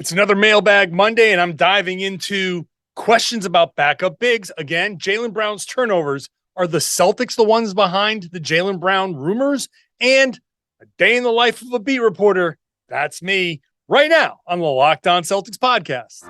It's another Mailbag Monday, and I'm diving into questions about backup bigs. Again, Jaylen Brown's turnovers. Are the Celtics the ones behind the Jaylen Brown rumors? And a day in the life of a beat reporter. That's me right now on the Locked On Celtics podcast.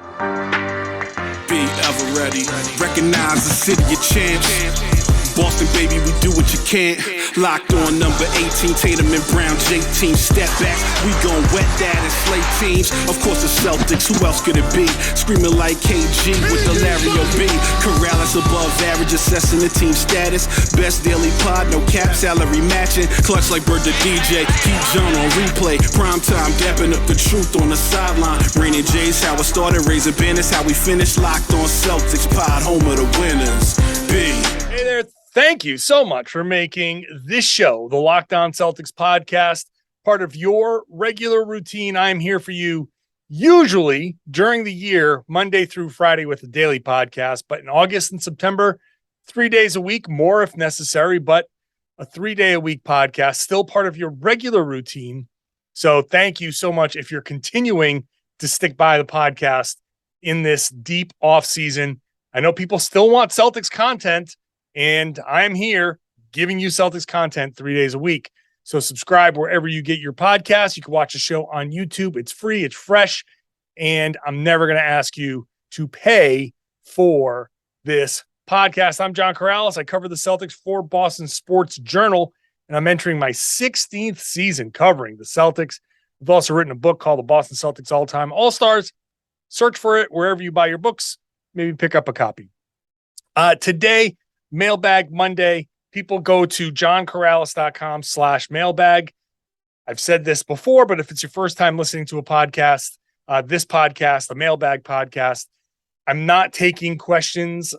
Be ever ready. Recognize the city of champs. Boston, baby, we do what you can't. Locked on number 18, Tatum and Brown, J-team, step back. We gon' wet that and slay teams. Of course, the Celtics, who else could it be? Screaming like KG with the Larry O.B. Karalis above average, assessing the team status. Best daily pod, no cap, salary matching. Clutch like Bird the DJ, keep John on replay. Prime time, dapping up the truth on the sideline. Raining J's, how it started, raising banners, how we finished. Locked on Celtics pod, home of the winners. B. Hey there. Thank you so much for making this show, the Locked On Celtics podcast, part of your regular routine. I'm here for you usually during the year, Monday through Friday with a daily podcast, but in August and September, 3 days a week, more if necessary, but a 3-day-a-week podcast, still part of your regular routine. So thank you so much if you're continuing to stick by the podcast in this deep off season. I know people still want Celtics content, and I'm here giving you Celtics content 3 days a week. So subscribe wherever you get your podcasts. You can watch the show on YouTube. It's free, it's fresh, and I'm never going to ask you to pay for this podcast. I'm John Karalis. I cover the Celtics for Boston Sports Journal, and I'm entering my 16th season covering the Celtics. I've also written a book called The Boston Celtics All-Time All-Stars. Search for it wherever you buy your books. Maybe pick up a copy. Today, Mailbag Monday. People go to johnkaralis.com/mailbag. I've said this before, but if it's your first time listening to a podcast, this podcast, the Mailbag podcast, I'm not taking questions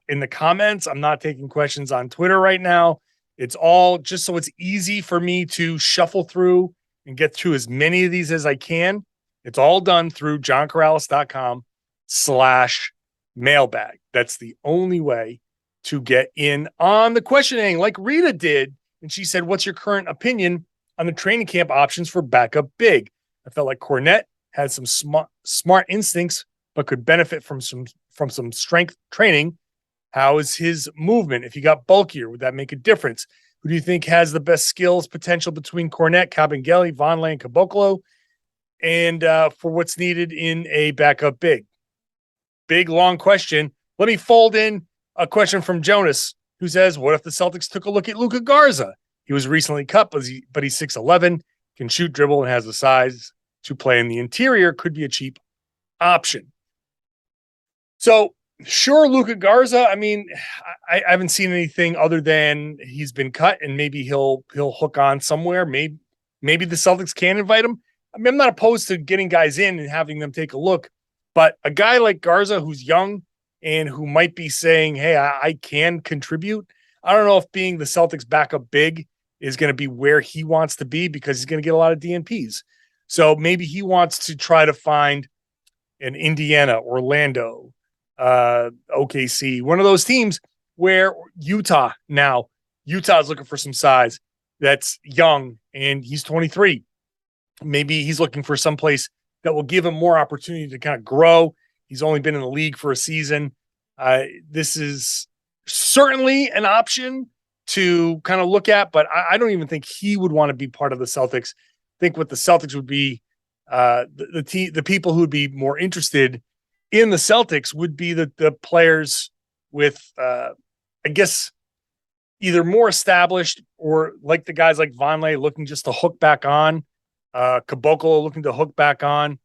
in the comments. I'm not taking questions on Twitter right now. It's all just so it's easy for me to shuffle through and get through as many of these as I can. It's all done through johnkaralis.com/mailbag. That's the only way to get in on the questioning, like Rita did. And she said, what's your current opinion on the training camp options for backup big? I felt like Kornet had some smart instincts, but could benefit from some strength training. How is his movement? If he got bulkier, would that make a difference? Who do you think has the best skills potential between Kornet, Kabengele, Vonleh, and Caboclo? And for what's needed in a backup big? Big, long question. Let me fold in a question from Jonas, who says, what if the Celtics took a look at Luka Garza? He was recently cut, but he's 6'11", can shoot, dribble, and has the size to play in the interior. Could be a cheap option. So, sure, Luka Garza, I mean, I haven't seen anything other than he's been cut, and maybe he'll hook on somewhere. Maybe the Celtics can invite him. I mean, I'm not opposed to getting guys in and having them take a look, but a guy like Garza who's young and who might be saying, hey, I can contribute. I don't know if being the Celtics backup big is going to be where he wants to be because he's going to get a lot of DNPs. So maybe he wants to try to find an Indiana, Orlando, OKC, one of those teams where Utah's looking for some size that's young and he's 23. Maybe he's looking for some place that will give him more opportunity to kind of grow. He's only been in the league for a season. This is certainly an option to kind of look at, but I don't even think he would want to be part of the Celtics. I think what the Celtics would be, the people who would be more interested in the Celtics would be the players with, I guess, either more established or like the guys like Vonleh looking just to hook back on, Caboclo looking to hook back on.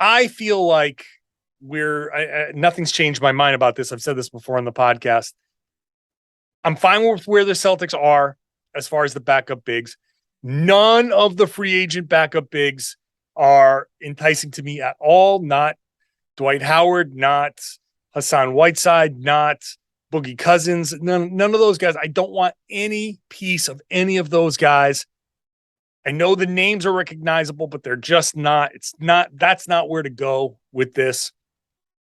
I feel like nothing's changed my mind about this. I've said this before on the podcast. I'm fine with where the Celtics are as far as the backup bigs. None of the free agent backup bigs are enticing to me at all. Not Dwight Howard, not Hassan Whiteside, not Boogie Cousins. None of those guys. I don't want any piece of any of those guys. I know the names are recognizable, but they're just not. That's not where to go with this.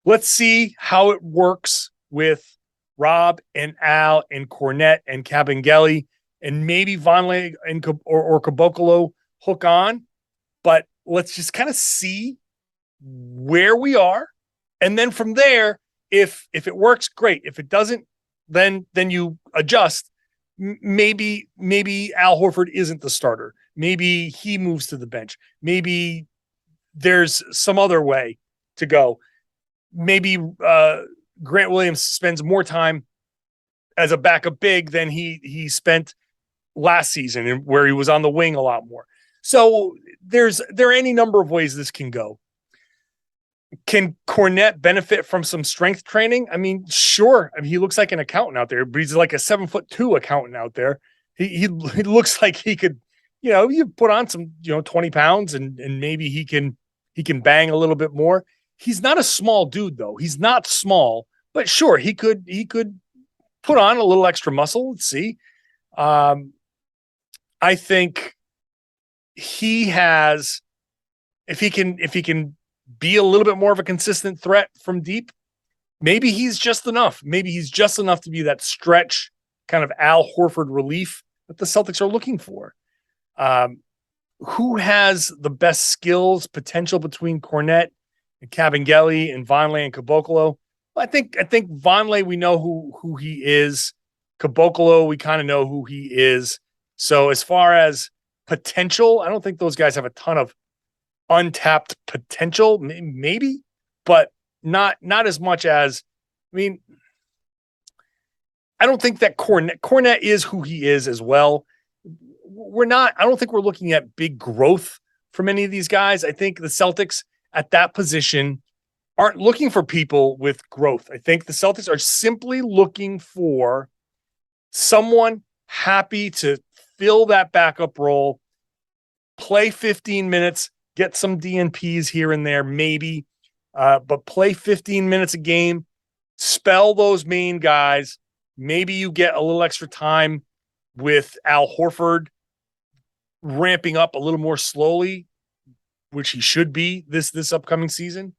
Let's see how it works with Rob and Al and Kornet and Kabengele and maybe Vonleh and or Caboclo hook on. but let's just kind of see where we are. And then from there, if it works, great. If it doesn't, then you adjust. Maybe Al Horford isn't the starter. Maybe he moves to the bench. Maybe there's some other way to go. Maybe Grant Williams spends more time as a backup big than he spent last season, and where he was on the wing a lot more. So there are any number of ways this can go. Can Kornet benefit from some strength training? I mean, sure. I mean, he looks like an accountant out there, but he's like a 7'2" accountant out there. He looks like he could, you put on some, 20 pounds and maybe he can bang a little bit more. He's not a small dude though. He's not small, but sure, he could put on a little extra muscle. Let's see. I think he has, if he can be a little bit more of a consistent threat from deep, maybe he's just enough. Maybe he's just enough to be that stretch kind of Al Horford relief that the Celtics are looking for. Who has the best skills potential between Kornet and Kabengele and Vonleh and Caboclo? I think Vonleh, we know who he is. Caboclo, we kind of know who he is. So as far as potential, I don't think those guys have a ton of untapped potential, maybe, but not as much as, I don't think that Kornet is who he is as well. I don't think we're looking at big growth from any of these guys. I think the Celtics at that position aren't looking for people with growth. I think the Celtics are simply looking for someone happy to fill that backup role, play 15 minutes, get some DNPs here and there, maybe, but play 15 minutes a game, spell those main guys. Maybe you get a little extra time with Al Horford ramping up a little more slowly, which he should be this upcoming season.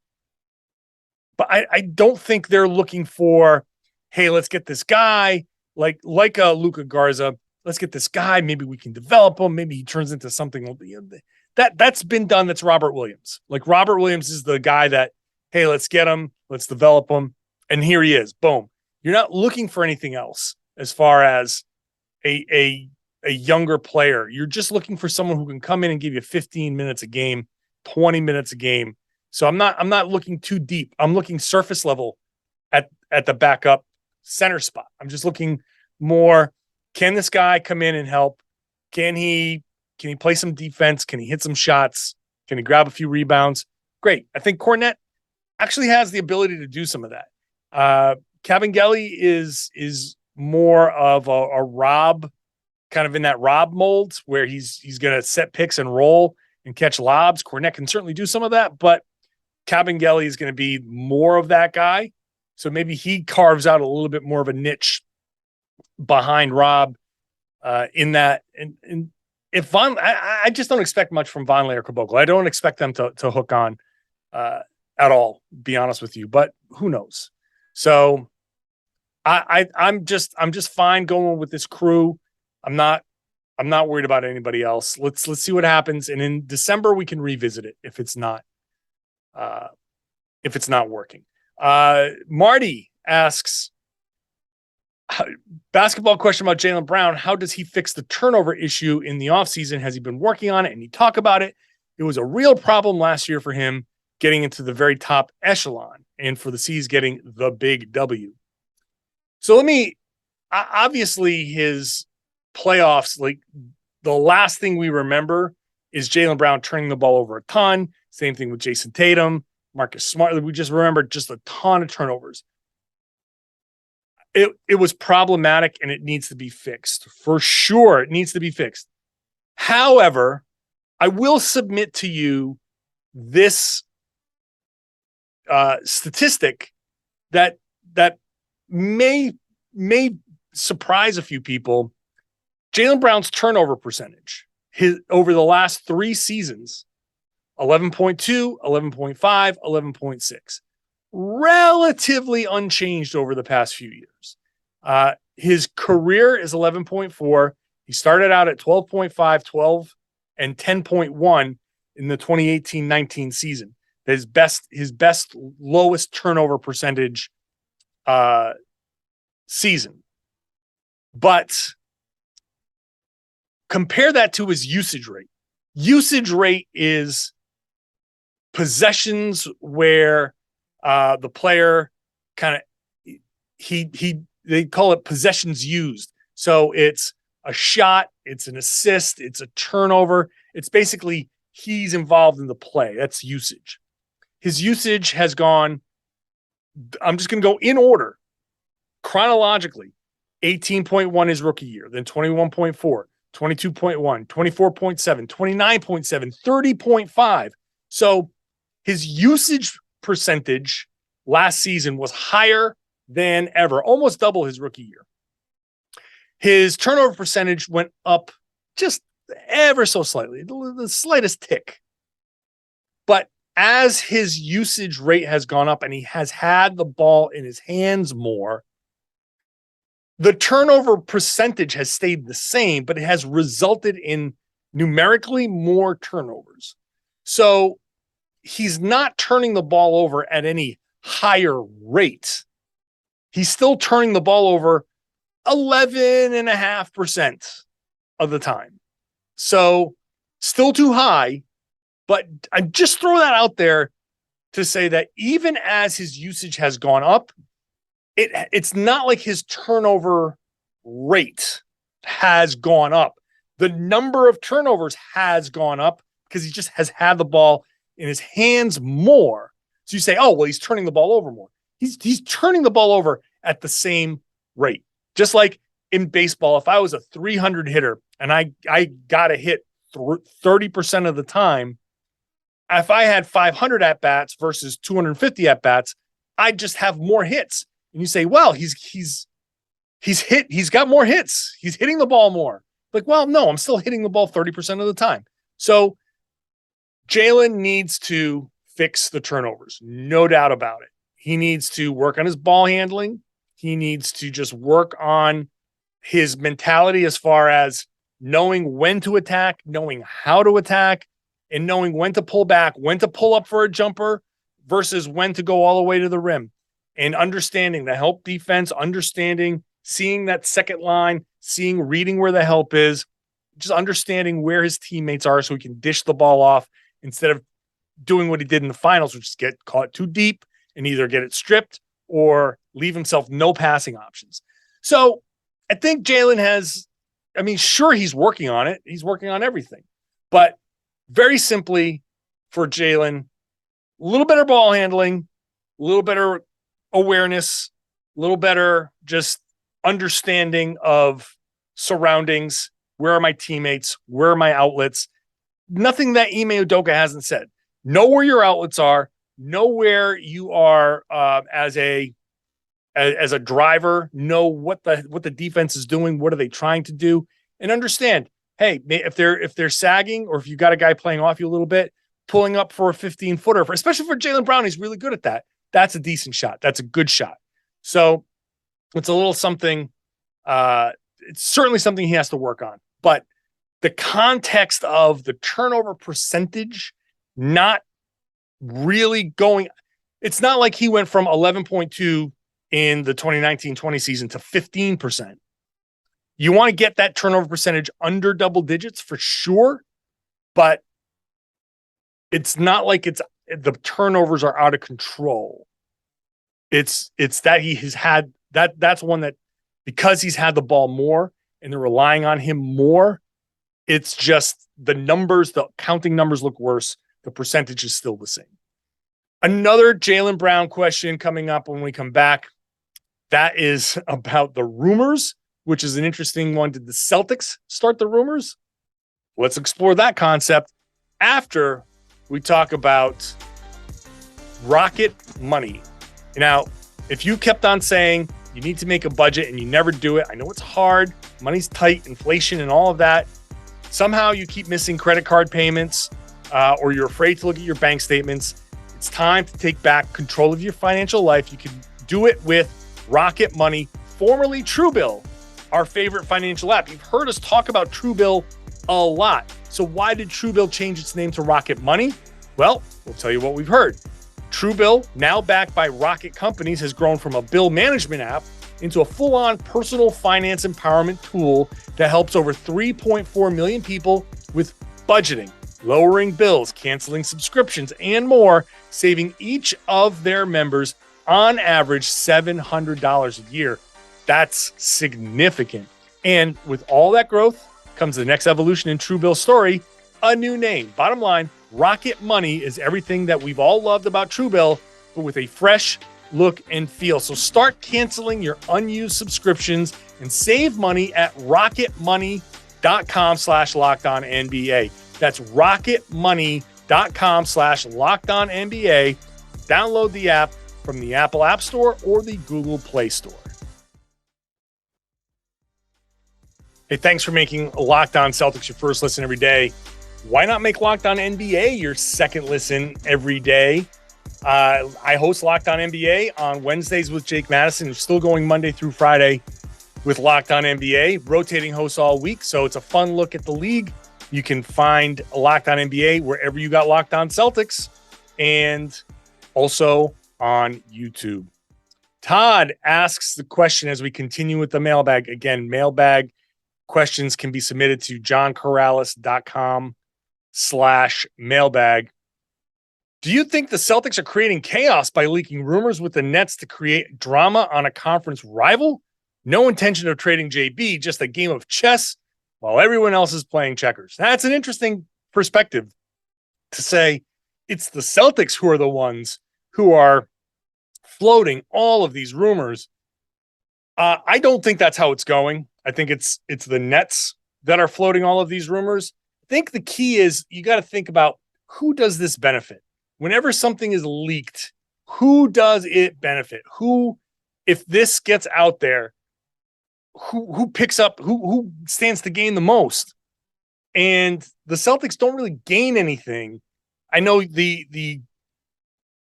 But I don't think they're looking for, hey, let's get this guy like a Luka Garza. Let's get this guy. Maybe we can develop him. Maybe he turns into something that's been done. That's Robert Williams. Like Robert Williams is the guy that, hey, let's get him. Let's develop him. And here he is. Boom. You're not looking for anything else as far as a younger player. You're just looking for someone who can come in and give you 15 minutes a game, 20 minutes a game. So I'm not looking too deep. I'm looking surface level at the backup center spot. I'm just looking more, can this guy come in and help? Can he play some defense? Can he hit some shots? Can he grab a few rebounds? Great. I think Kornet actually has the ability to do some of that. Kabengele is more of a Rob, kind of in that Rob mold where he's going to set picks and roll and catch lobs. Kornet can certainly do some of that, but Kabengele is going to be more of that guy. So maybe he carves out a little bit more of a niche behind Rob in that. And if I just don't expect much from Vonleh or Caboclo. I don't expect them to hook on at all, be honest with you, but who knows? So I'm just fine going with this crew. I'm not worried about anybody else. Let's see what happens. And in December, we can revisit it if it's not working. Marty asks, basketball question about Jaylen Brown. How does he fix the turnover issue in the offseason? Has he been working on it? And he talk about it. It was a real problem last year for him getting into the very top echelon and for the C's getting the big W. So obviously his playoffs, like the last thing we remember is Jaylen Brown turning the ball over a ton. Same thing with Jayson Tatum, Marcus Smart. We just remember just a ton of turnovers. It was problematic and it needs to be fixed. For sure, it needs to be fixed. However, I will submit to you this statistic that may surprise a few people. Jaylen Brown's turnover percentage over the last 3 seasons, 11.2, 11.5, 11.6. Relatively unchanged over the past few years. His career is 11.4. He started out at 12.5, 12, and 10.1. in the 2018-19 season. His best lowest turnover percentage season. But compare that to his usage rate. Usage rate is possessions where the player kind of they call it possessions used. So it's a shot, it's an assist, it's a turnover. It's basically he's involved in the play. That's usage. His usage has gone, I'm just going to go in order, chronologically. 18.1 his rookie year, then 21.4, 22.1, 24.7, 29.7, 30.5. So his usage percentage last season was higher than ever, almost double his rookie year. His turnover percentage went up just ever so slightly, the slightest tick. But as his usage rate has gone up and he has had the ball in his hands more, the turnover percentage has stayed the same, but it has resulted in numerically more turnovers. So he's not turning the ball over at any higher rate. He's still turning the ball over 11.5% of the time. So still too high, but I just throw that out there to say that even as his usage has gone up, it's not like his turnover rate has gone up. The number of turnovers has gone up because he just has had the ball in his hands more. So you say, oh, well, he's turning the ball over more. He's turning the ball over at the same rate. Just like in baseball, if I was a 300 hitter and I got to hit 30% of the time, if I had 500 at-bats versus 250 at-bats, I'd just have more hits. And you say, well, he's got more hits. He's hitting the ball more. Like, well, no, I'm still hitting the ball 30% of the time. So Jaylen needs to fix the turnovers. No doubt about it. He needs to work on his ball handling. He needs to just work on his mentality as far as knowing when to attack, knowing how to attack, and knowing when to pull back, when to pull up for a jumper versus when to go all the way to the rim. And understanding the help defense, seeing that second line, reading where the help is, just understanding where his teammates are so he can dish the ball off instead of doing what he did in the finals, which is get caught too deep and either get it stripped or leave himself no passing options. So I think Jaylen sure, he's working on it. He's working on everything. But very simply for Jaylen, a little better ball handling, a little better awareness, a little better just understanding of surroundings. Where are my teammates? Where are my outlets? Nothing that Ime Udoka hasn't said. Know where your outlets are. Know where you are as a driver. Know what the defense is doing. What are they trying to do? And understand, hey, if they're sagging or if you got a guy playing off you a little bit, pulling up for a 15-footer, especially for Jaylen Brown, he's really good at that. That's a decent shot. That's a good shot. So it's a little something. It's certainly something he has to work on. But the context of the turnover percentage not really going, it's not like he went from 11.2 in the 2019-20 season to 15%. You want to get that turnover percentage under double digits for sure, but it's not like the turnovers are out of control. It's that he has had that's one that, because he's had the ball more and they're relying on him more, it's just the counting numbers look worse. The percentage is still the same. Another Jaylen Brown question coming up when we come back. That is about the rumors, which is an interesting one. Did the Celtics start the rumors? Let's explore that concept after we talk about Rocket money. Now, if you kept on saying you need to make a budget and you never do it, I know it's hard. Money's tight, inflation and all of that. Somehow you keep missing credit card payments or you're afraid to look at your bank statements. It's time to take back control of your financial life. You can do it with Rocket Money, formerly Truebill, our favorite financial app. You've heard us talk about Truebill a lot. So why did Truebill change its name to Rocket Money? Well, we'll tell you what we've heard. Truebill, now backed by Rocket Companies, has grown from a bill management app into a full-on personal finance empowerment tool that helps over 3.4 million people with budgeting, lowering bills, canceling subscriptions, and more, saving each of their members on average $700 a year. That's significant. And with all that growth comes the next evolution in Truebill's story, a new name. Bottom line, Rocket Money is everything that we've all loved about Truebill, but with a fresh look and feel. So start canceling your unused subscriptions and save money at rocketmoney.com/LockedOnNBA. That's rocketmoney.com/LockedOnNBA. Download the app from the Apple App Store or the Google Play Store. Hey, thanks for making Locked On Celtics your first listen every day. Why not make Locked On NBA your second listen every day? I host Locked On NBA on Wednesdays with Jake Madison. We're still going Monday through Friday with Locked On NBA, rotating hosts all week. So it's a fun look at the league. You can find Locked On NBA wherever you got Locked On Celtics and also on YouTube. Todd asks the question as we continue with the mailbag. Again, mailbag questions can be submitted to johnkaralis.com/mailbag. Do you think the Celtics are creating chaos by leaking rumors with the Nets to create drama on a conference rival? No intention of trading JB, just a game of chess while everyone else is playing checkers. That's an interesting perspective to say it's the Celtics who are the ones who are floating all of these rumors. I don't think that's how it's going. I think it's the Nets that are floating all of these rumors. I think the key is you got to think about who does this benefit? Whenever something is leaked, who does it benefit? Who, if this gets out there, who picks up, who stands to gain the most? And the Celtics don't really gain anything. I know the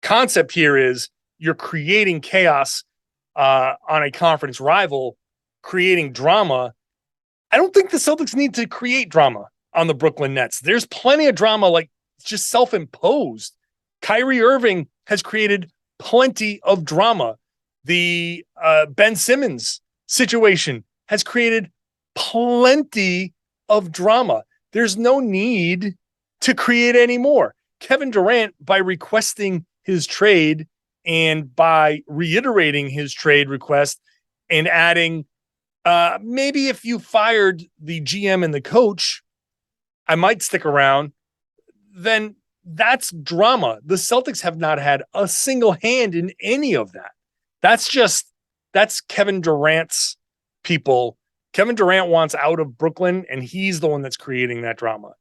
concept here is you're creating chaos on a conference rival, creating drama. I don't think the Celtics need to create drama on the Brooklyn Nets. There's plenty of drama, like just self-imposed. Kyrie Irving has created plenty of drama. The Ben Simmons situation has created plenty of drama. There's no need to create any more. Kevin Durant, by requesting his trade and by reiterating his trade request and adding, maybe if you fired the GM and the coach, I might stick around, then that's drama. The Celtics have not had a single hand in any of that. That's Kevin Durant's people. Kevin Durant wants out of Brooklyn, and he's the one that's creating that drama.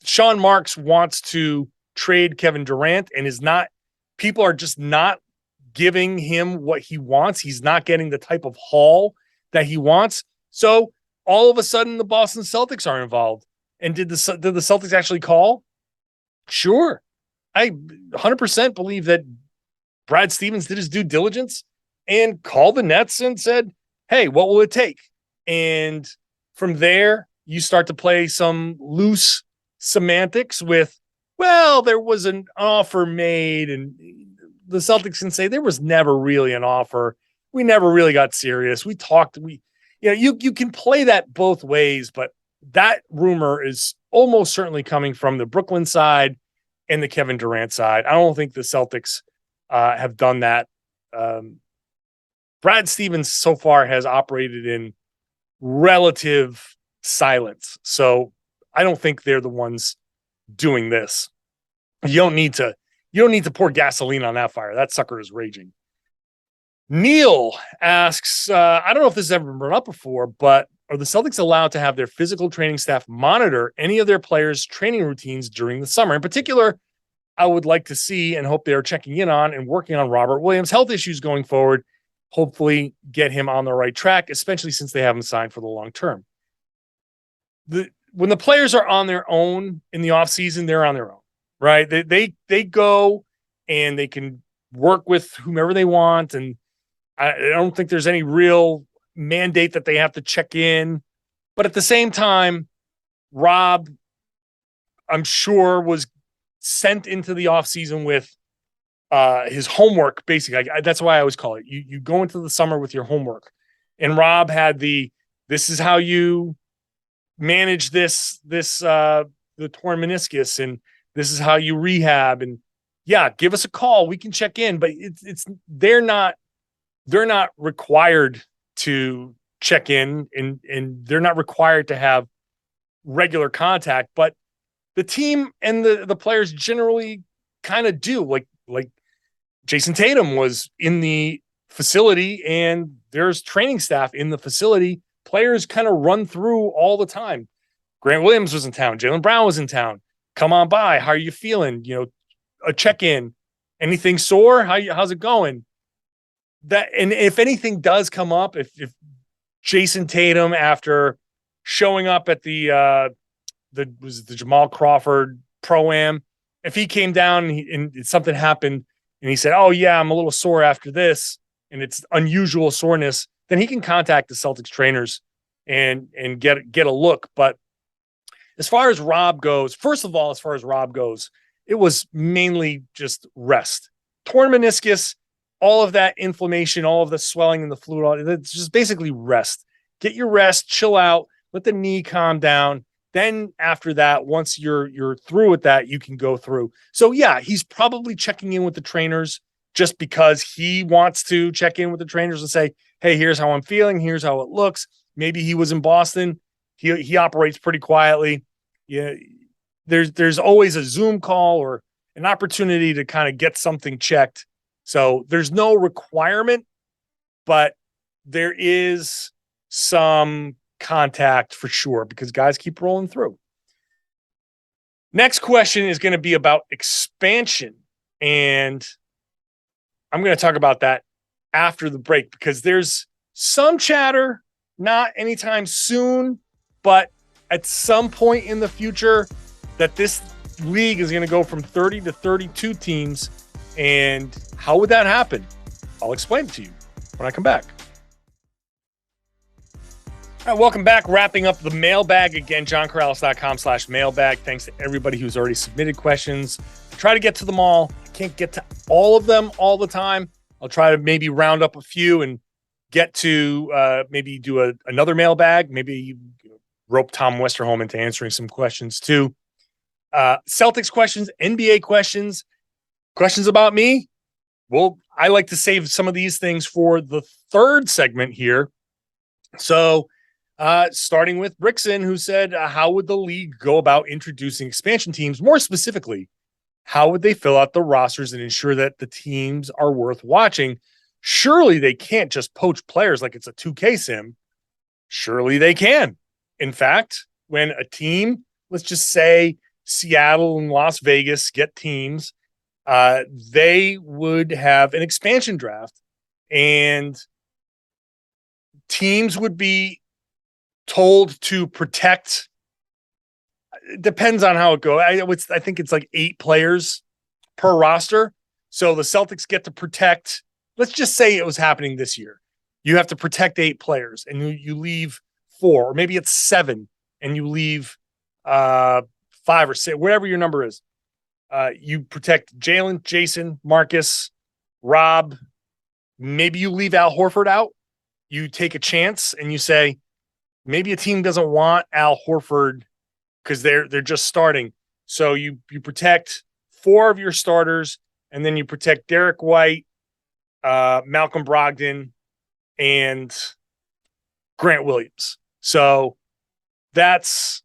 Sean Marks wants to trade Kevin Durant and people are just not giving him what he wants. He's not getting the type of haul that he wants. So all of a sudden the Boston Celtics are involved. And did the Celtics actually call? Sure. I 100% believe that Brad Stevens did his due diligence and called the Nets and said, hey, what will it take? And from there, you start to play some loose semantics with, well, there was an offer made, and the Celtics can say there was never really an offer. We never really got serious. We talked, you can play that both ways, but that rumor is almost certainly coming from the Brooklyn side and the Kevin Durant side. I don't think the Celtics have done that. Brad Stevens so far has operated in relative silence. So I don't think they're the ones doing this. You don't need to pour gasoline on that fire. That sucker is raging. Neil asks, I don't know if this has ever been brought up before, but are the Celtics allowed to have their physical training staff monitor any of their players' training routines during the summer? In particular, I would like to see and hope they are checking in on and working on Robert Williams' health issues going forward. Hopefully get him on the right track, especially since they haven't signed for the long term. When the players are on their own in the offseason, they're on their own, right? They go and they can work with whomever they want. And I don't think there's any real mandate that they have to check in. But at the same time, Rob I'm sure was sent into the offseason with his homework, basically. That's why I always call it. You go into the summer with your homework. And Rob had this is how you manage the torn meniscus, and this is how you rehab. And yeah, give us a call. We can check in, but they're not required to check in, and they're not required to have regular contact, but the team and the players generally kind of do. Like Jayson Tatum was in the facility, and there's training staff in the facility. Players kind of run through all the time. Grant Williams was in town. Jaylen Brown was in town. Come on by. How are you feeling? A check-in. Anything sore? How's it going? And if anything does come up, if Jayson Tatum, after showing up at the Jamal Crawford Pro-Am, if he came down and something happened and he said, "Oh yeah, I'm a little sore after this," and it's unusual soreness, then he can contact the Celtics trainers and get a look. But as far as Rob goes, it was mainly just rest. Torn meniscus, all of that inflammation, all of the swelling and the fluid, it's just basically rest. Get your rest, chill out, let the knee calm down. Then after that, once you're through with that, you can go through. So yeah, he's probably checking in with the trainers just because he wants to check in with the trainers and say, "Hey, here's how I'm feeling. Here's how it looks." Maybe he was in Boston. He operates pretty quietly. Yeah, there's always a Zoom call or an opportunity to kind of get something checked. So there's no requirement, but there is some contact for sure because guys keep rolling through. Next question is going to be about expansion, and I'm going to talk about that after the break because there's some chatter, not anytime soon, but at some point in the future, that this league is going to go from 30 to 32 teams. And how would that happen? I'll explain it to you when I come back. All right, welcome back. Wrapping up the mailbag again, johnkaralis.com/mailbag. Thanks to everybody who's already submitted questions. I try to get to them all. I can't get to all of them all the time. I'll try to maybe round up a few and get to maybe do another mailbag. Maybe rope Tom Westerholm into answering some questions too. Celtics questions, NBA questions, questions about me. Well, I like to save some of these things for the third segment here. So starting with Rickson, who said, how would the league go about introducing expansion teams? More specifically, how would they fill out the rosters and ensure that the teams are worth watching? Surely they can't just poach players like it's a 2K sim. Surely they can. In fact, when a team, let's just say Seattle and Las Vegas get teams, they would have an expansion draft, and teams would be told to protect. It depends on how it goes. I think it's like 8 players per roster. So the Celtics get to protect. Let's just say it was happening this year. You have to protect 8 players, and you leave 4, or maybe it's 7, and you leave 5 or 6, whatever your number is. You protect Jaylen, Jayson, Marcus, Rob. Maybe you leave Al Horford out. You take a chance and you say, maybe a team doesn't want Al Horford because they're just starting. So you protect 4 of your starters, and then you protect Derek White, Malcolm Brogdon, and Grant Williams. So that's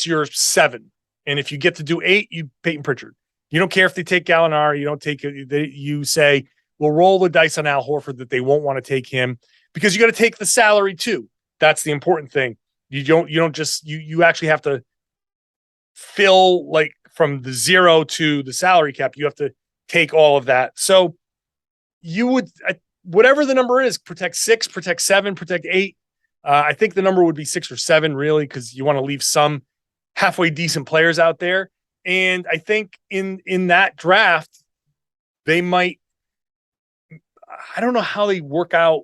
your 7. And if you get to do 8, you Peyton Pritchard. You don't care if they take Gallinari. You don't take it. You say, we'll roll the dice on Al Horford that they won't want to take him because you got to take the salary too. That's the important thing. You don't just you actually have to fill like from the 0 to the salary cap. You have to take all of that. So you would, whatever the number is, protect 6, protect 7, protect 8. I think the number would be 6 or 7 really, because you want to leave some halfway decent players out there. And I think in that draft, they might, I don't know how they work out.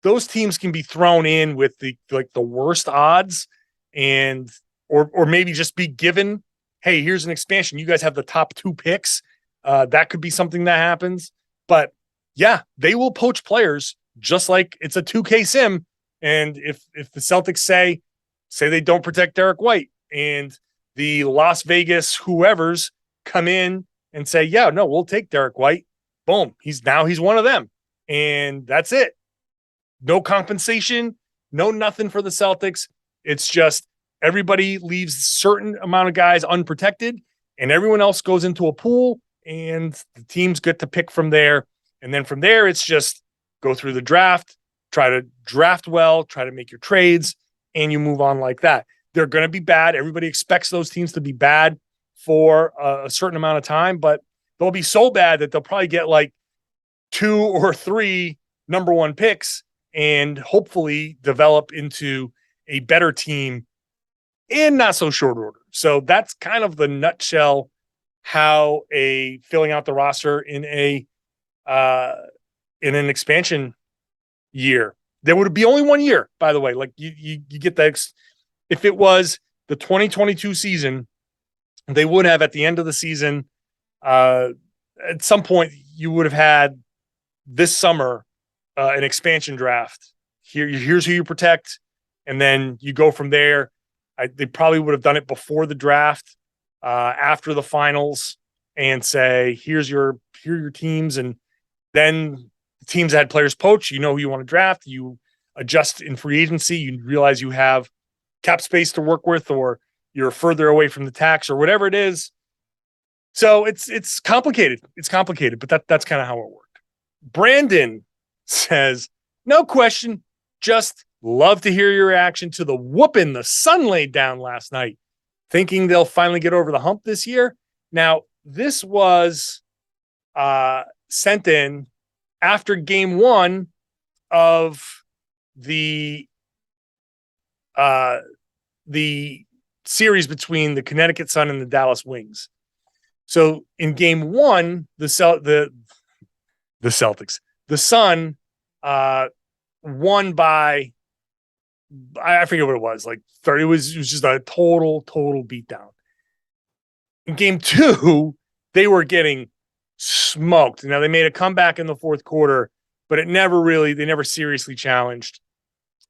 Those teams can be thrown in with the worst odds, and or maybe just be given, hey, here's an expansion. You guys have the top 2 picks. That could be something that happens. But yeah, they will poach players just like it's a 2K sim. And if the Celtics say they don't protect Derek White, and the Las Vegas whoever's come in and say, yeah, no, we'll take Derek White. Boom. He's one of them. And that's it. No compensation, no nothing for the Celtics. It's just everybody leaves a certain amount of guys unprotected, and everyone else goes into a pool, and the teams get to pick from there. And then from there, it's just go through the draft, try to draft well, try to make your trades, and you move on like that. They're going to be bad. Everybody expects those teams to be bad for a certain amount of time, but they'll be so bad that they'll probably get like 2 or 3 number 1 picks and hopefully develop into a better team in not so short order. So that's kind of the nutshell how filling out the roster in an expansion year. There would be only 1 year, by the way. Like you get that. If it was the 2022 season, they would have at the end of the season, at some point, you would have had this summer an expansion draft. Here's who you protect, and then you go from there. They probably would have done it before the draft, after the finals, and say, here are your teams, and then the teams that had players poach, you know who you want to draft. You adjust in free agency. You realize you have cap space to work with, or you're further away from the tax, or whatever it is. So it's complicated. It's complicated, but that's kind of how it worked. Brandon says, no question, just love to hear your reaction to the whooping the Sun laid down last night. Thinking they'll finally get over the hump this year. Now, this was sent in after game 1 of the series between the Connecticut Sun and the Dallas Wings. So in game 1, the Celtics, the Sun won by, I forget what it was, like 30. It was just a total beatdown. In game 2, they were getting smoked. Now they made a comeback in the fourth quarter, but they never seriously challenged,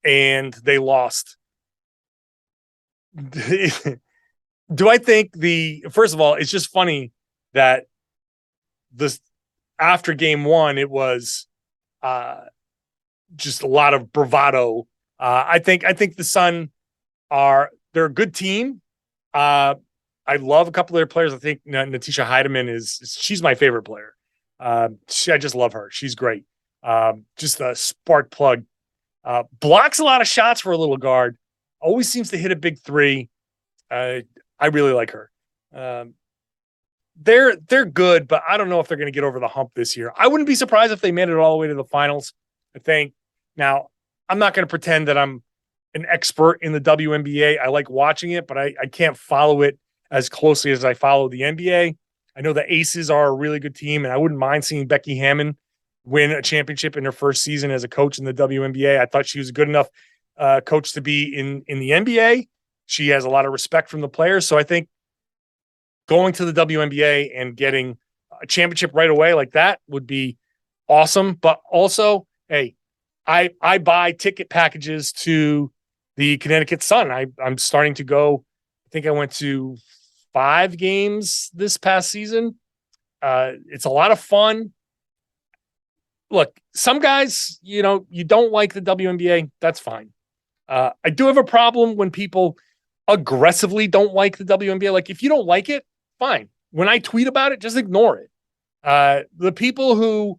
and they lost. Do I think first of all, it's just funny that after game 1, it was just a lot of bravado. I think the Sun they're a good team. I love a couple of their players. I think Natisha Heidemann she's my favorite player. I just love her. She's great. Just a spark plug. Blocks a lot of shots for a little guard. Always seems to hit a big 3. I really like her. They're good, but I don't know if they're going to get over the hump this year. I wouldn't be surprised if they made it all the way to the finals. I think. Now, I'm not going to pretend that I'm an expert in the WNBA. I like watching it, but I can't follow it as closely as I follow the NBA. I know the Aces are a really good team, and I wouldn't mind seeing Becky Hammon win a championship in her first season as a coach in the WNBA. I thought she was a good enough coach to be in the NBA. She has a lot of respect from the players. So I think going to the WNBA and getting a championship right away like that would be awesome. But also, hey, I buy ticket packages to the Connecticut Sun. I'm starting to go. I think I went to 5 games this past season. It's a lot of fun. Look, some guys, you don't like the WNBA. That's fine. I do have a problem when people aggressively don't like the WNBA. Like, if you don't like it, fine. When I tweet about it, just ignore it. The people who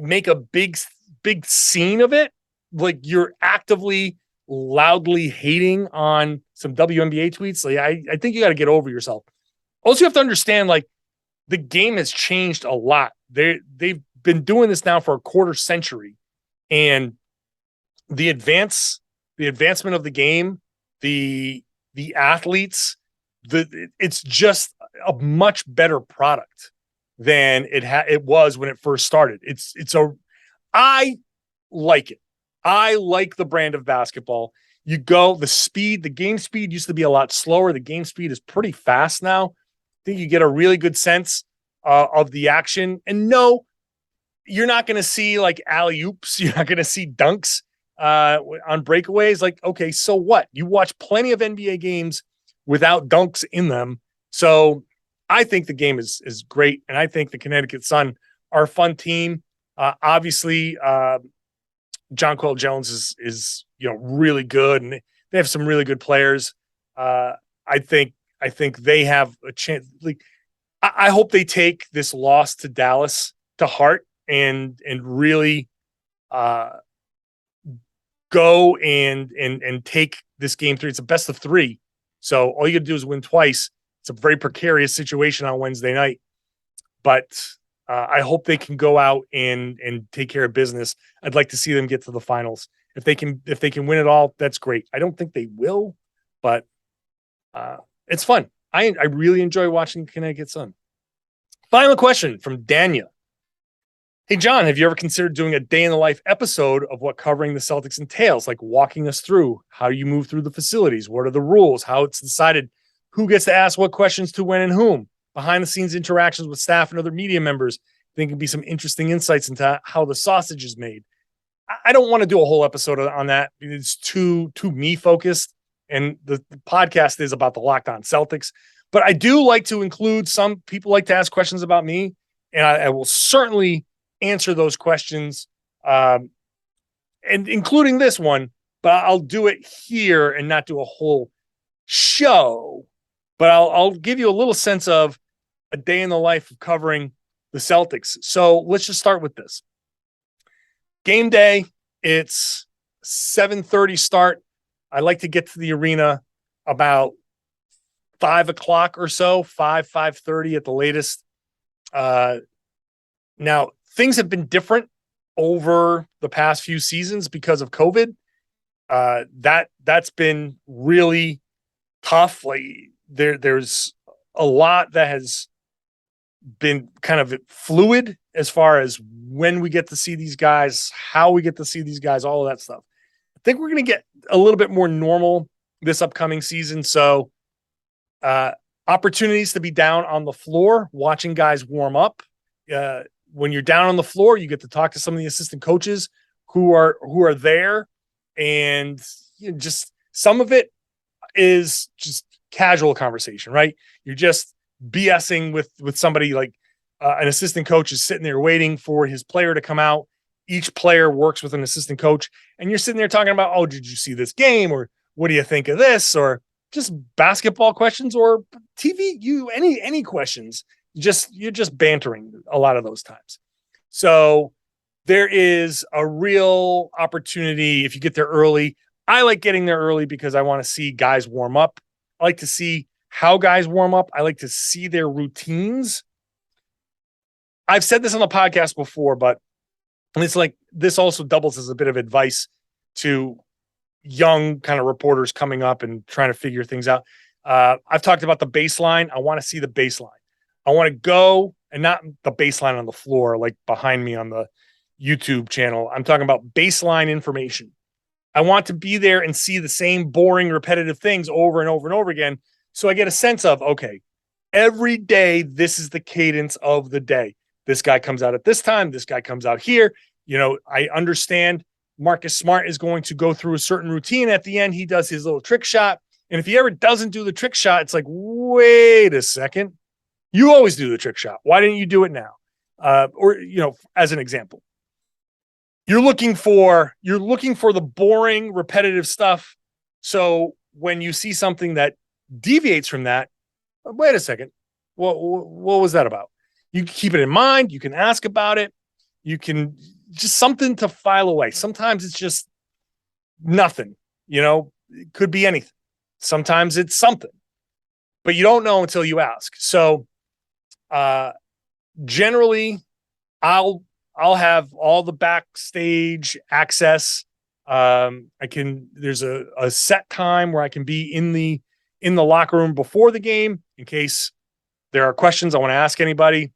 make a big scene of it, like you're actively, loudly hating on some WNBA tweets. Like, I think you got to get over yourself. Also, you have to understand, like, the game has changed a lot. They've been doing this now for a quarter century, and the advancement of the game, the athletes, it's just a much better product than it was when it first started. I like it. I like the brand of basketball. the game speed used to be a lot slower. The game speed is pretty fast now. I think you get a really good sense of the action. And no, you're not going to see like alley-oops. You're not going to see dunks on breakaways. Like, okay, so what? You watch plenty of NBA games without dunks in them. So I think the game is great. And I think the Connecticut Sun are a fun team. Obviously, John Karalis is really good, and they have some really good players. I think they have a chance. Like, I hope they take this loss to Dallas to heart and really go and take this game 3. It's a best of 3, so all you got to do is win twice. It's a very precarious situation on Wednesday night, but I hope they can go out and take care of business. I'd like to see them get to the finals. If they can win it all, that's great. I don't think they will, but it's fun. I really enjoy watching Connecticut Sun. Final question from Dania. Hey, John, have you ever considered doing a day in the life episode of what covering the Celtics entails, like walking us through how you move through the facilities? What are the rules? How it's decided who gets to ask what questions to when and whom? Behind the scenes interactions with staff and other media members. I think it'd be some interesting insights into how the sausage is made. I don't want to do a whole episode on that. It's too me focused, and the podcast is about the Locked On Celtics. But I do like to include some people like to ask questions about me, and I will certainly answer those questions, and including this one. But I'll do it here and not do a whole show. But I'll give you a little sense of a day in the life of covering the Celtics. So let's just start with this. Game day, it's 7:30 start. I like to get to the arena about 5 o'clock or so, 5:30 at the latest. Now, things have been different over the past few seasons because of COVID. That's been really tough. Like there's a lot that has been kind of fluid as far as when we get to see these guys, how we get to see these guys, all of that stuff. I think we're going to get a little bit more normal this upcoming season. So opportunities to be down on the floor, watching guys warm up. When you're down on the floor, you get to talk to some of the assistant coaches who are there, and just some of it is just casual conversation, right? You're just BSing with somebody, like an assistant coach is sitting there waiting for his player to come out. Each player works with an assistant coach, and you're sitting there talking about, oh, did you see this game? Or what do you think of this? Or just basketball questions or TV, any questions. You're just bantering a lot of those times. So there is a real opportunity if you get there early. I like getting there early because I want to see guys warm up. I like to see how guys warm up. I like to see their routines. I've said this on the podcast before, but it's like this also doubles as a bit of advice to young kind of reporters coming up and trying to figure things out. I've talked about the baseline. I want to see the baseline. I want to go, and not the baseline on the floor, like behind me on the YouTube channel. I'm talking about baseline information. I want to be there and see the same boring, repetitive things over and over and over again. So I get a sense of, okay, every day, this is the cadence of the day. This guy comes out at this time. This guy comes out here. I understand Marcus Smart is going to go through a certain routine. At the end, he does his little trick shot. And if he ever doesn't do the trick shot, it's like, wait a second. You always do the trick shot. Why didn't you do it now? Or as an example, you're looking for the boring, repetitive stuff. So when you see something that deviates from that, wait a second. What was that about? You can keep it in mind. You can ask about it. You can just something to file away. Sometimes it's just nothing, it could be anything. Sometimes it's something, but you don't know until you ask. So, generally I'll have all the backstage access. There's a set time where I can be in the locker room before the game in case there are questions I want to ask anybody.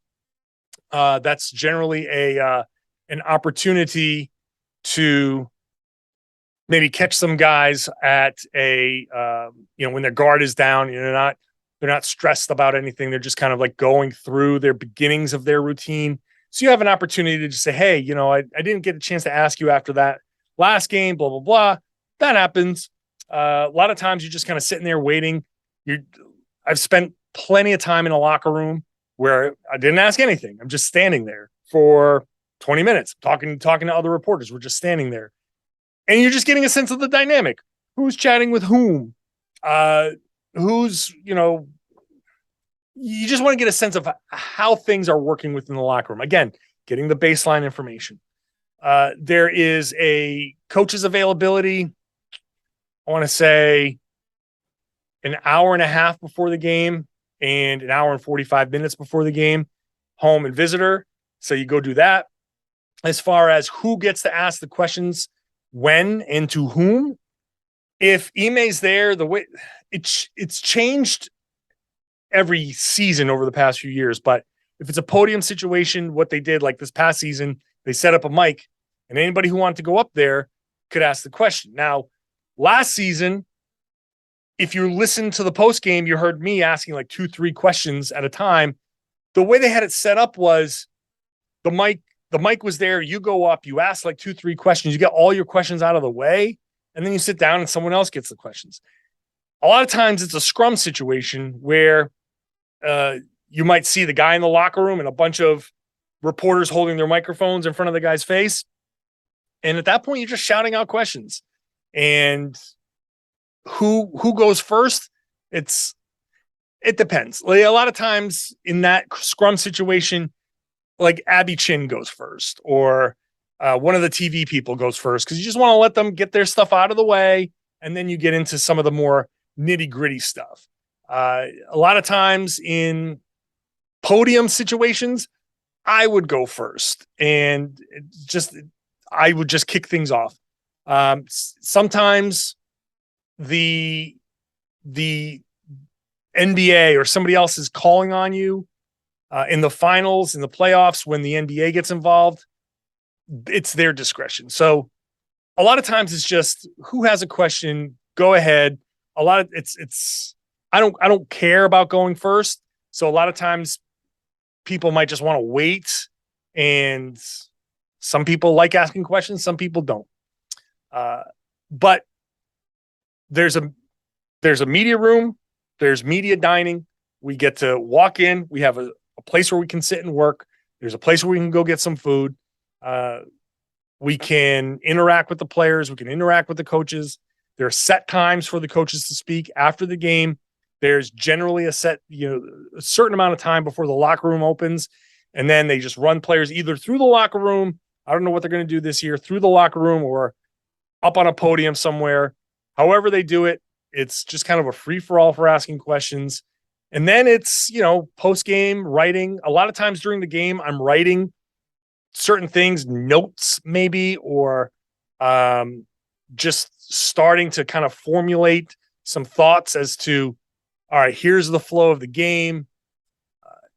That's generally an opportunity to maybe catch some guys at a, when their guard is down, they're not stressed about anything. They're just kind of like going through their beginnings of their routine. So you have an opportunity to just say, hey, I didn't get a chance to ask you after that last game, blah, blah, blah. That happens. A lot of times you're just kind of sitting there waiting. I've spent plenty of time in a locker room where I didn't ask anything. I'm just standing there for 20 minutes, talking to other reporters. We're just standing there. And you're just getting a sense of the dynamic. Who's chatting with whom? Who's, you just want to get a sense of how things are working within the locker room. Again, getting the baseline information. There is a coach's availability, I want to say an hour and a half before the game and an hour and 45 minutes before the game, home and visitor. So you go do that. As far as who gets to ask the questions, when and to whom, if Ime's there, the way it's changed every season over the past few years. But if it's a podium situation, what they did like this past season, they set up a mic and anybody who wanted to go up there could ask the question. Now, last season, if you listen to the post game, you heard me asking like 2-3 questions at a time. The way they had it set up was the mic was there. You go up, you ask like 2-3 questions, you get all your questions out of the way, and then you sit down and someone else gets the questions. A lot of times it's a scrum situation where you might see the guy in the locker room and a bunch of reporters holding their microphones in front of the guy's face. And at that point, you're just shouting out questions. And who goes first? It depends. Like, a lot of times in that scrum situation, like Abby Chin goes first, or one of the TV people goes first, because you just want to let them get their stuff out of the way, and then you get into some of the more nitty-gritty stuff. A lot of times in podium situations, I would go first, and I would just kick things off. Sometimes the NBA or somebody else is calling on you in the finals, in the playoffs, when the NBA gets involved. It's their discretion. So a lot of times it's just who has a question, go ahead. A lot of I don't care about going first. So a lot of times people might just want to wait, and some people like asking questions, some people don't. But there's a media room, there's media dining. We get to walk in. We have a place where we can sit and work. There's a place where we can go get some food. We can interact with the players. We can interact with the coaches. There are set times for the coaches to speak after the game. There's generally a certain amount of time before the locker room opens. And then they just run players either through the locker room. I don't know what they're going to do this year, through the locker room or up on a podium somewhere. However they do it, it's just kind of a free-for-all for asking questions. And then it's, post-game writing. A lot of times during the game, I'm writing certain things, notes maybe, or just starting to kind of formulate some thoughts as to, all right, here's the flow of the game,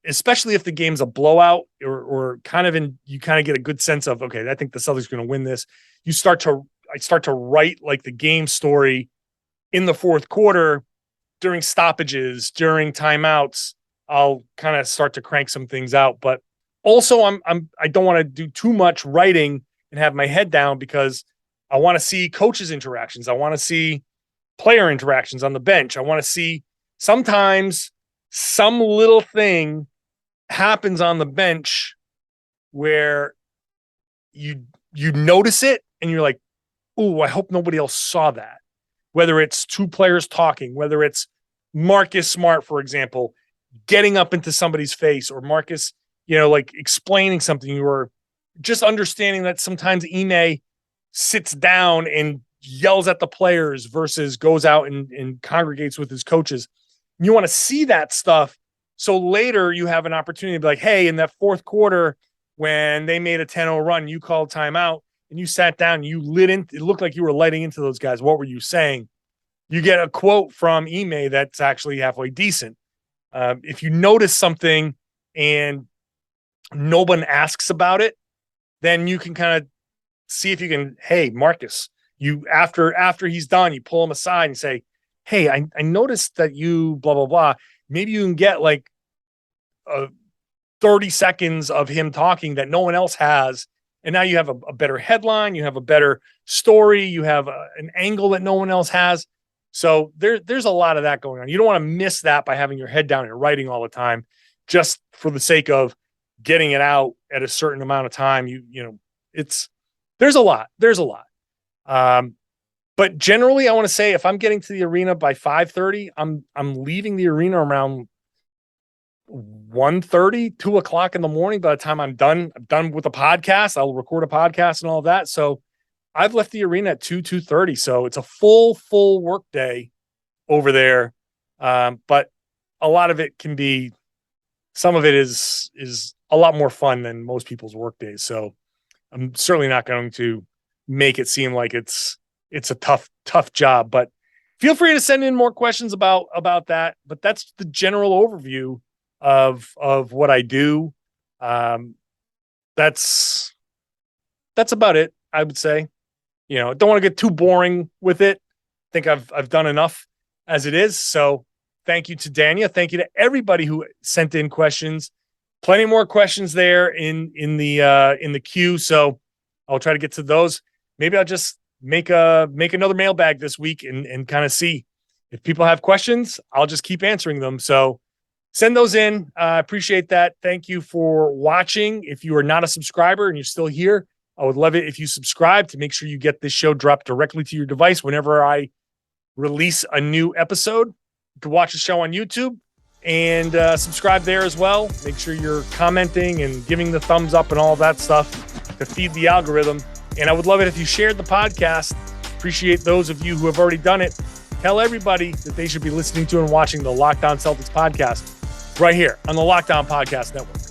especially if the game's a blowout or you kind of get a good sense of, okay, I think the Celtics are going to win this. I start to write like the game story in the fourth quarter during stoppages, during timeouts. I'll kind of start to crank some things out, but also I don't want to do too much writing and have my head down, because I want to see coaches' interactions. I want to see player interactions on the bench. I want to see sometimes some little thing happens on the bench where you notice it and you're like, oh, I hope nobody else saw that. Whether it's two players talking, whether it's Marcus Smart, for example, getting up into somebody's face, or Marcus, like explaining something, or just understanding that sometimes Ime sits down and yells at the players versus goes out and congregates with his coaches. You want to see that stuff. So later you have an opportunity to be like, hey, in that fourth quarter, when they made a 10-0 run, you called timeout and you sat down, you it looked like you were lighting into those guys. What were you saying? You get a quote from Ime that's actually halfway decent. If you notice something and no one asks about it, then you can kind of see if you can, hey, Marcus, you after he's done, you pull him aside and say, hey, I noticed that you blah, blah, blah. Maybe you can get like 30 seconds of him talking that no one else has. And now you have a better headline. You have a better story. You have an angle that no one else has. So there's a lot of that going on. You don't want to miss that by having your head down and writing all the time, just for the sake of getting it out at a certain amount of time. There's a lot. But generally, I want to say if I'm getting to the arena by 5:30, I'm leaving the arena around 1:30, 2 o'clock in the morning. By the time I'm done with the podcast, I'll record a podcast and all of that. So I've left the arena at 2:30. So it's a full work day over there. But a lot of it some of it is a lot more fun than most people's work days. So I'm certainly not going to make it seem like it's a tough job, but feel free to send in more questions about that. But that's the general overview of what I do. That's about it, I would say. Don't want to get too boring with it. I think I've done enough as it is. So thank you to Dania. Thank you to everybody who sent in questions. Plenty more questions there in the queue. So I'll try to get to those. Maybe I'll just make another mailbag this week and kind of see if people have questions. I'll just keep answering them. So send those in. I appreciate that. Thank you for watching. If you are not a subscriber and you're still here, I would love it if you subscribe to make sure you get this show dropped directly to your device whenever I release a new episode. You can watch the show on YouTube and subscribe there as well. Make sure you're commenting and giving the thumbs up and all of that stuff to feed the algorithm. And I would love it if you shared the podcast. Appreciate those of you who have already done it. Tell everybody that they should be listening to and watching the Locked On Celtics podcast right here on the Locked On Podcast Network.